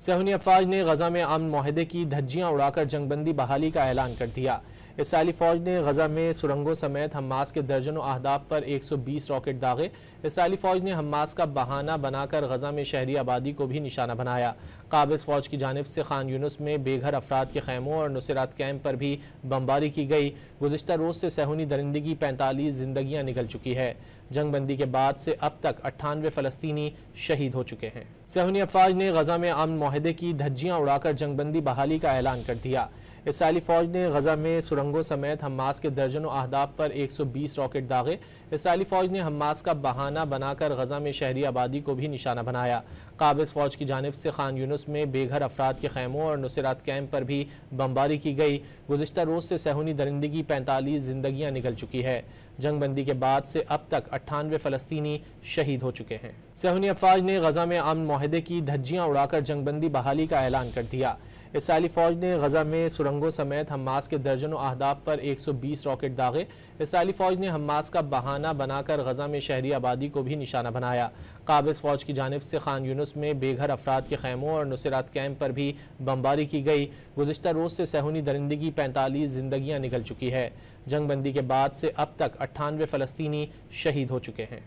सहूनी अफवाज ने गजा में अमन माहदे की धज्जियां उड़ाकर जंगबंदी बहाली का ऐलान कर दिया। इसराइली फौज ने गजा में सुरंगों समेत हमास के दर्जनों अहदाफ पर 120 रॉकेट दागे। इसराइली फौज ने हमास का बहाना बनाकर गजा में शहरी आबादी को भी निशाना बनाया। काबिज फौज की जानिब से खान यूनुस में बेघर अफराद के खैमों और नुसरात कैंप पर भी बमबारी की गई। गुज़िश्ता रोज से सहूनी दरिंदगी 45 जिंदगियां निकल चुकी है। जंगबंदी के बाद से अब तक 98 फ़लस्तीनी शहीद हो चुके हैं। सहूनी अफवाज ने गजा में अमन माहदे की धज्जियां उड़ाकर जंगबंदी बहाली का ऐलान कर दिया। इसराइली फौज ने गजा में सुरंगों समेत हमास के दर्जनों अहदाफ पर 120 रॉकेट दागे। इसराइली फौज ने हमास का बहाना बनाकर गजा में शहरी आबादी को भी निशाना बनाया। काबिज फौज की जानिब से खान यूनुस में बेघर अफराद के खैमों और नुसरात कैंप पर भी बमबारी की गई। गुज़िश्ता रोज से सहूनी दरिंदगी 45 जिंदगियां निकल चुकी है। जंगबंदी के बाद से अब तक 98 फ़लस्तीनी शहीद हो चुके हैं। सहूनी अफवाज ने गजा में अमन माहदे की धज्जियां उड़ाकर जंगबंदी बहाली का ऐलान कर दिया। इसराइली फौज ने गजा में सुरंगों समेत हमास के दर्जनों अहदाफ पर 120 रॉकेट दागे। इसराइली फौज ने हमास का बहाना बनाकर गजा में शहरी आबादी को भी निशाना बनाया। काबिज फौज की जानिब से खान यूनुस में बेघर अफराद के खैमों और नुसरात कैंप पर भी बमबारी की गई। गुज़िश्ता रोज से सहूनी दरिंदगी 45 जिंदगियां निकल चुकी है। जंगबंदी के बाद से अब तक 98 फ़लस्तीनी शहीद हो चुके हैं।